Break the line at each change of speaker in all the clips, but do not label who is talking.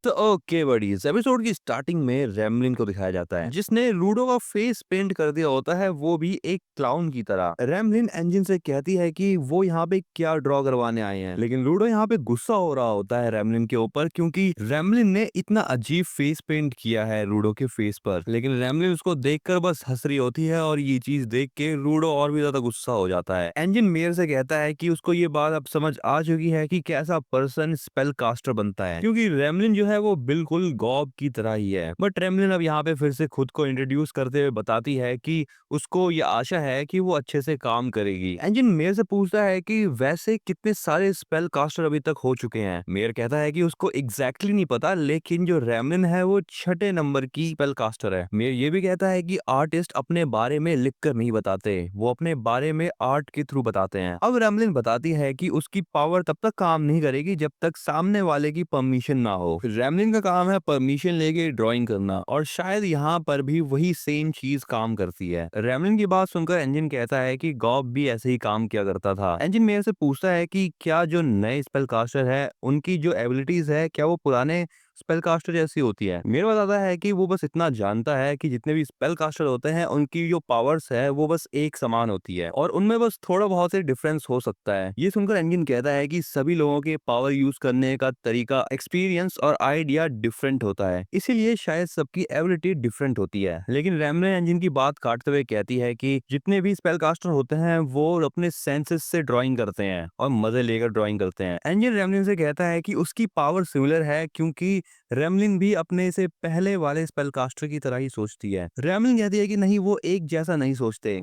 तो okay buddies, episode की starting में रेमलिन को दिखाया जाता है जिसने रूडो का फेस पेंट कर दिया होता है, वो भी एक क्लाउन की तरह। रेमलिन इंजन से कहती है कि वो यहाँ पे क्या ड्रॉ करवाने आए हैं, लेकिन रूडो यहाँ पे गुस्सा हो रहा होता है रेमलिन के ऊपर क्योंकि रेमलिन ने इतना अजीब फेस पेंट किया है रूडो के फेस पर। लेकिन रेमलिन उसको देखकर बस हंस रही होती है और ये चीज देख के रूडो और भी ज्यादा गुस्सा हो जाता है। इंजन मेयर से कहता है कि उसको ये बात अब समझ आ चुकी है कि कैसा पर्सन स्पेल कास्टर बनता है, क्योंकि रेमलिन जो है वो बिल्कुल गॉब की तरह ही है। बट रेमलिन अब यहाँ पे फिर से खुद को इंट्रोड्यूस करते हुए बताती है कि उसको ये आशा है कि वो अच्छे से काम करेगी। इंजन मेयर से पूछता है कि वैसे कितने सारे स्पेल कास्टर अभी तक हो चुके हैं। मेयर कहता है कि उसको एग्जैक्टली नहीं पता, लेकिन जो रेमलिन है वो 6 नंबर की स्पेल कास्टर है। मेयर ये भी कहता है कि आर्टिस्ट अपने बारे में लिख कर नहीं बताते, वो अपने बारे में आर्ट के थ्रू बताते हैं। अब रेमलिन बताती है कि उसकी पावर तब तक काम नहीं करेगी जब तक सामने वाले की परमिशन ना हो। रेमलिन का काम है परमिशन लेके ड्राइंग करना, और शायद यहाँ पर भी वही सेम चीज काम करती है। रेमलिन की बात सुनकर इंजन कहता है कि गॉब भी ऐसे ही काम किया करता था। इंजन मेरे से पूछता है कि क्या जो नए स्पेल कास्टर है उनकी जो एबिलिटीज है क्या वो पुराने स्पेल कास्टर जैसी होती है। मेरे बताता है कि वो बस इतना जानता है कि जितने भी स्पेल कास्टर होते हैं उनकी जो पावर्स है वो बस एक समान होती है और उनमें बस थोड़ा बहुत ही डिफरेंस हो सकता है। ये सुनकर एंजिन कहता है कि सभी लोगों के पावर यूज करने का तरीका, एक्सपीरियंस और आइडिया डिफरेंट होता है, इसीलिए शायद सबकी एबिलिटी डिफरेंट होती है। लेकिन रेमलिन एंजिन की बात काटते हुए कहती है कि जितने भी स्पेल कास्टर होते हैं वो अपने सेंसेस से ड्राइंग करते हैं और मजे लेकर ड्राइंग करते हैं। एंजिन रेमलिन से कहता है कि उसकी पावर सिमिलर है क्योंकि रेमलिन भी अपने से पहले वाले स्पेलकास्टर की तरह ही सोचती है। रेमलिन कहती है कि नहीं, वो एक जैसा नहीं सोचते,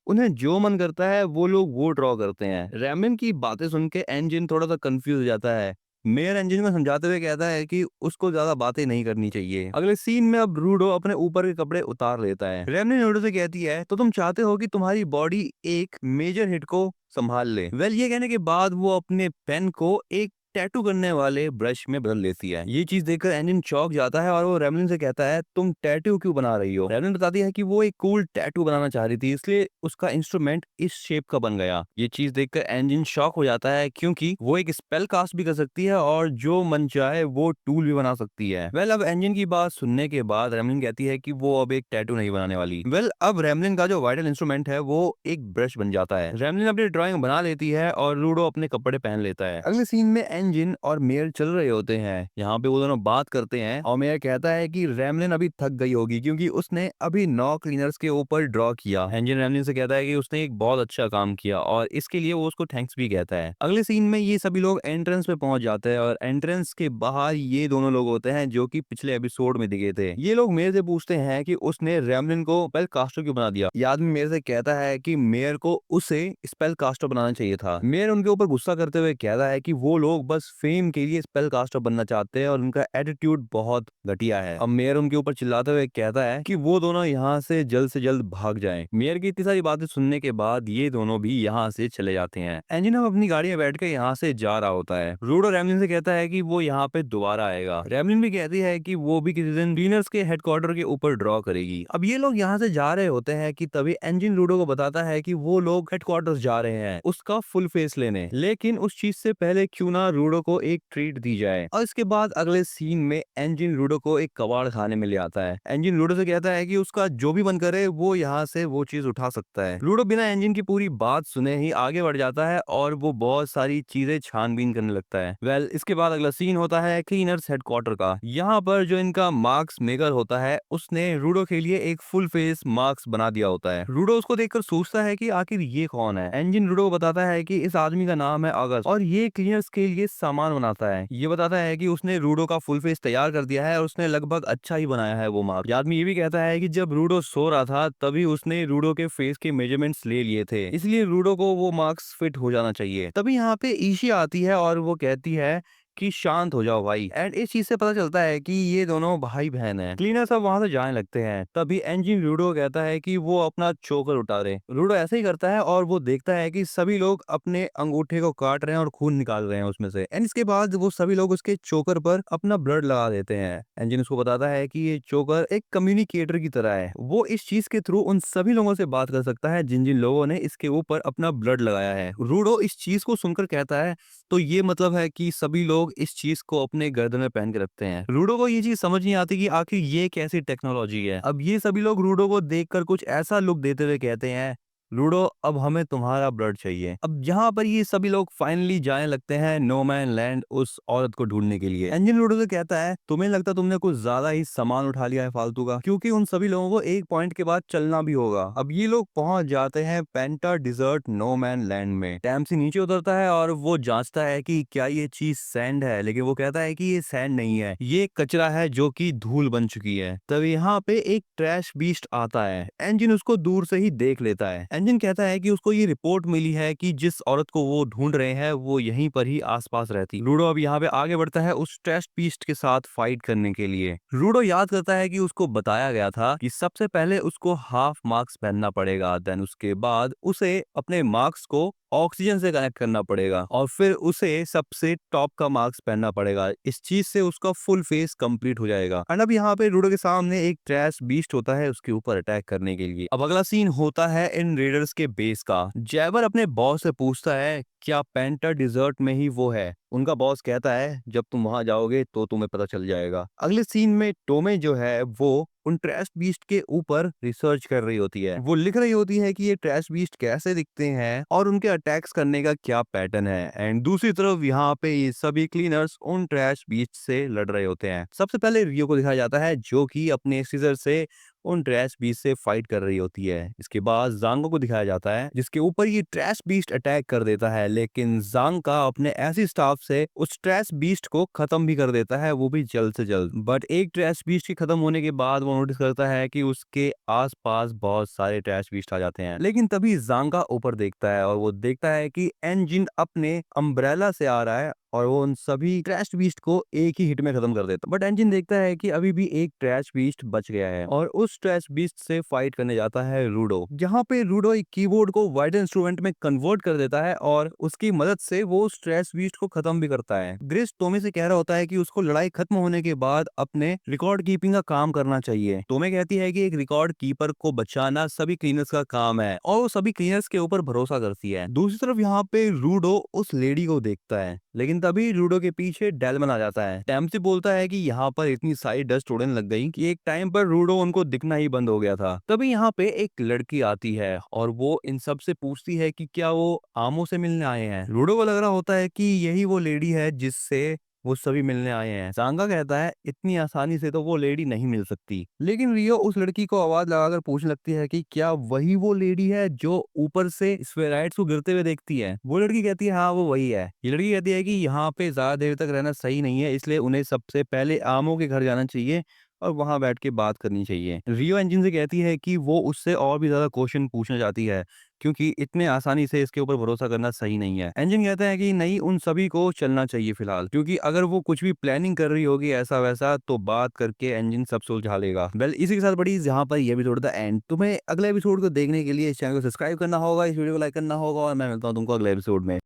उन्हें जो मन करता है वो लोग वो ड्रॉ करते हैं। रेमलिन की बातें सुन के एंजिन थोड़ा सा कंफ्यूज हो जाता है। मेयर एंजिन में समझाते हुए कहता है कि उसको ज्यादा बातें नहीं करनी चाहिए। अगले सीन में अब रूडो अपने ऊपर के कपड़े उतार लेता है। रेमलिन रूडो से कहती है, तो तुम चाहते हो कि तुम्हारी बॉडी एक मेजर हिट को संभाल ले। ये कहने के बाद वो अपने पेन को एक टैटू करने वाले ब्रश में बदल लेती है। ये चीज देखकर एंजिन चौंक जाता है और वो रेमलिन से कहता है, तुम टैटू क्यों बना रही हो। रेमलिन बताती है कि वो एक कूल टैटू बनाना चाह रही थी, इसलिए उसका इंस्ट्रूमेंट इस शेप का बन गया। ये चीज देखकर एंजिन शॉक हो जाता है क्योंकि वो एक स्पेल कास्ट भी कर सकती है और जो मन चाहे वो टूल भी बना सकती है। अब एंजिन की बात सुनने के बाद रेमलिन कहती है कि वो अब एक टैटू नहीं बनाने वाली। अब रेमलिन का जो वाइटल इंस्ट्रूमेंट है वो एक ब्रश बन जाता है। रेमलिन अपनी ड्राइंग बना लेती है और रूडो अपने कपड़े पहन लेता है। अगले सीन में एंजिन और मेयर चल रहे होते हैं। यहाँ पे वो दोनों बात करते हैं और मेयर कहता है कि रेमलिन अभी थक गई होगी क्योंकि उसने अभी 9 क्लीनर्स के ऊपर ड्रॉ किया। एंजिन रेमलिन से कहता है कि उसने एक बहुत अच्छा काम किया और इसके लिए वो उसको थैंक्स भी कहता है। अगले सीन में ये सभी लोग एंट्रेंस पे पहुंच जाते हैं और एंट्रेंस के बाहर ये दोनों लोग होते हैं जो कि पिछले एपिसोड में दिखे थे। ये लोग मेयर से पूछते हैं कि उसने रेमलिन को स्पेल कास्टर क्यों बना दिया। ये आदमी मेयर से कहता है कि मेयर को उसे स्पेल कास्टर बनाना चाहिए था। मेयर उनके ऊपर गुस्सा करते हुए कहता है कि वो लोग बस फेम के लिए स्पेल कास्टर बनना चाहते हैं और उनका एटीट्यूड बहुत घटिया है। अब मेयर उनके ऊपर चिल्लाते हुए कहता है कि वो दोनों यहाँ से जल्द भाग जाएं। मेयर की इतनी सारी बातें सुनने के बाद ये दोनों भी यहाँ से चले जाते हैं। एंजिन अब अपनी गाड़ी में बैठ कर यहाँ से जा रहा होता है। रूडो रेमलिन से कहता है कि वो यहाँ पे दोबारा आएगा। रेमलिन भी कहती है कि वो भी किसी दिन क्लीनर्स के हेडक्वार्टर के ऊपर ड्रॉ करेगी। अब ये लोग यहाँ से जा रहे होते हैं कि तभी एंजिन रूडो को बताता है कि वो लोग हेडक्वार्टर्स जा रहे हैं उसका फुल फेस लेने, लेकिन उस चीज से पहले क्यों ना रूडो को एक ट्रीट दी जाए। और इसके बाद अगले सीन में एंजिन रूडो को एक कबाड़ खाने में ले आता है। एंजिन रूडो से कहता है कि उसका जो भी मन करे वो यहाँ से वो चीज उठा सकता है। रूडो बिना एंजिन की पूरी बात सुने ही आगे बढ़ जाता है और वो बहुत सारी चीजें छानबीन करने लगता है। इसके बाद अगला सीन होता है क्लीनर्स हेडक्वार्टर का। यहाँ पर जो इनका मार्क्स मेकर होता है उसने रूडो के लिए एक फुल फेस मार्क्स बना दिया होता है। रूडो उसको देखकर सोचता है कि आखिर ये कौन है। एंजिन रूडो को बताता है कि इस आदमी का नाम है अगस्त और ये क्लीनर्स के लिए सामान बनाता है। ये बताता है कि उसने रूडो का फुल फेस तैयार कर दिया है और उसने लगभग अच्छा ही बनाया है वो मार्क्स। आदमी ये भी कहता है कि जब रूडो सो रहा था तभी उसने रूडो के फेस के मेजरमेंट्स ले लिए थे, इसलिए रूडो को वो मार्क्स फिट हो जाना चाहिए। तभी यहाँ पे ईशी आती है और वो कहती है कि शांत हो जाओ भाई। एंड इस चीज से पता चलता है कि ये दोनों भाई बहन हैं। क्लीनर सब वहां से जाने लगते हैं। तभी इंजन रूडो कहता है कि वो अपना चोकर उतारे। रूडो ऐसे ही करता है और वो देखता है कि सभी लोग अपने अंगूठे को काट रहे हैं और खून निकाल रहे हैं उसमें से। एंड इसके बाद वो सभी लोग उसके चोकर पर अपना ब्लड लगा देते हैं। इंजन उसको बताता है कि ये चोकर एक कम्युनिकेटर की तरह है, वो इस चीज के थ्रू उन सभी लोगों से बात कर सकता है जिन जिन लोगों ने इसके ऊपर अपना ब्लड लगाया है। रूडो इस चीज को सुनकर कहता है, तो ये मतलब है कि सभी लोग लोग इस चीज को अपने गर्दन में पहन के रखते हैं। रूडो को ये चीज समझ नहीं आती कि आखिर ये कैसी टेक्नोलॉजी है। अब ये सभी लोग रूडो को देखकर कुछ ऐसा लुक देते हुए कहते हैं, लूडो अब हमें तुम्हारा ब्लड चाहिए। अब यहाँ पर ये सभी लोग फाइनली जाने लगते हैं नो मैन लैंड उस औरत को ढूंढने के लिए। एंजन लूडो से कहता है, तुम्हें लगता तुमने कुछ ज्यादा ही सामान उठा लिया है फालतू का, क्योंकि उन सभी लोगों को एक पॉइंट के बाद चलना भी होगा। अब ये लोग पहुंच जाते हैं पेंटा डिजर्ट नो मैन लैंड में। टैम्सी नीचे उतरता है और वो जांचता है कि क्या ये चीज सैंड है, लेकिन वो कहता है कि ये सैंड नहीं है, ये कचरा है जो कि धूल बन चुकी है। तब यहाँ पे एक ट्रैश बीस्ट आता है। एंजिन उसको दूर से ही देख लेता है। एंजिन कहता है कि उसको ये रिपोर्ट मिली है कि जिस औरत को वो ढूंढ रहे हैं वो यहीं पर ही आसपास रहती। लूडो अब यहाँ पे आगे बढ़ता है उस ट्रैश बीस्ट के साथ फाइट करने के लिए। लूडो याद करता है कि उसको बताया गया था कि सबसे पहले उसको हाफ मास्क पहनना पड़ेगा, देन उसके बाद उसे अपने मास्क को ऑक्सीजन से कनेक्ट करना पड़ेगा और फिर उसे सबसे टॉप का मास्क पहनना पड़ेगा। इस चीज से उसका फुल फेस कंप्लीट हो जाएगा। एंड अब यहाँ पे लूडो के सामने एक ट्रैश बीस्ट होता है उसके ऊपर अटैक करने के लिए। अब अगला सीन होता है इन रेडर्स के बेस का। जैबर अपने बॉस से पूछता है क्या पेंटा डिजर्ट में ही वो है। उनका बॉस कहता है जब तुम वहां जाओगे तो तुम्हें पता चल जाएगा। अगले सीन में टोमे जो है वो उन ट्रैश बीस्ट के ऊपर रिसर्च कर रही होती है। वो लिख रही होती है कि ये ट्रैश बीस्ट कैसे दिखते हैं और उनके अटैक्स करने का क्या पैटर्न है। एंड दूसरी तरफ यहाँ पे ये सभी क्लीनर्स उन ट्रैश बीस्ट से लड़ रहे होते हैं। सबसे पहले रियो को दिखाया जाता है जो कि अपने सीजर से उन ट्रैश बीस्ट से फाइट कर रही होती है। इसके बाद जांगो को दिखाया जाता है जिसके ऊपर ये ट्रैश बीस्ट अटैक कर देता है, लेकिन जांगा अपने ऐसी स्टाफ से उस ट्रैश बीस्ट को खत्म भी कर देता है, वो भी जल्द से जल्द। बट एक ट्रैश बीस्ट के खत्म होने के बाद वो नोटिस करता है कि उसके आसपास बहुत सारे ट्रैश बीस्ट आ जाते हैं। लेकिन तभी जांगा ऊपर देखता है और वो देखता है कि एंजिन अपने अम्ब्रेला से आ रहा है और वो उन सभी ट्रैश बीस्ट को एक ही हिट में खत्म कर देता। बट एंजिन देखता है कि अभी भी एक ट्रैश बीस्ट बच गया है और उस ट्रैश बीस्ट से फाइट करने जाता है रूडो। जहाँ पे रूडो एक कीबोर्ड को वाइड इंस्ट्रूमेंट में कन्वर्ट कर देता है और उसकी मदद से वो उस ट्रैश बीस्ट को खत्म भी करता है। ग्रेस टोमे से कह रहा होता है कि उसको लड़ाई खत्म होने के बाद अपने रिकॉर्ड कीपिंग का काम करना चाहिए। टोमे कहती है कि एक रिकॉर्ड कीपर को बचाना सभी क्लीनर्स का काम है और वो सभी क्लीनर्स के ऊपर भरोसा करती है। दूसरी तरफ यहाँ पे रूडो उस लेडी को देखता है, लेकिन तभी रूडो के पीछे डेलमन आ जाता है। टैम्सी बोलता है कि यहाँ पर इतनी सारी डस्ट उड़ने लग गई कि एक टाइम पर रूडो उनको दिखना ही बंद हो गया था। तभी यहाँ पे एक लड़की आती है और वो इन सब से पूछती है कि क्या वो आमो से मिलने आए हैं। रूडो को लग रहा होता है कि यही वो लेडी है जिससे वो सभी मिलने आए हैं। सांगा कहता है इतनी आसानी से तो वो लेडी नहीं मिल सकती, लेकिन रियो उस लड़की को आवाज लगाकर पूछने लगती है कि क्या वही वो लेडी है जो ऊपर से स्फेराइड्स को गिरते हुए देखती है। वो लड़की कहती है हाँ वो वही है। ये लड़की कहती है कि यहाँ पे ज्यादा देर तक रहना सही नहीं है, इसलिए उन्हें सबसे पहले आमो के घर जाना चाहिए और वहां बैठ के बात करनी चाहिए। रियो एंजिन से कहती है कि वो उससे और भी ज्यादा क्वेश्चन पूछना चाहती है क्योंकि इतने आसानी से इसके ऊपर भरोसा करना सही नहीं है। एंजिन कहता है कि नहीं, उन सभी को चलना चाहिए फिलहाल, क्योंकि अगर वो कुछ भी प्लानिंग कर रही होगी ऐसा वैसा तो बात करके एंजिन सब सुलझा लेगा। वेल इसी के साथ बड़ी यहाँ पर ये एपिसोड था एंड। तुम्हें अगले एपिसोड को देखने के लिए इस चैनल को सब्सक्राइब करना होगा, इस वीडियो को लाइक करना होगा और मैं मिलता हूँ तुमको अगले एपिसोड में।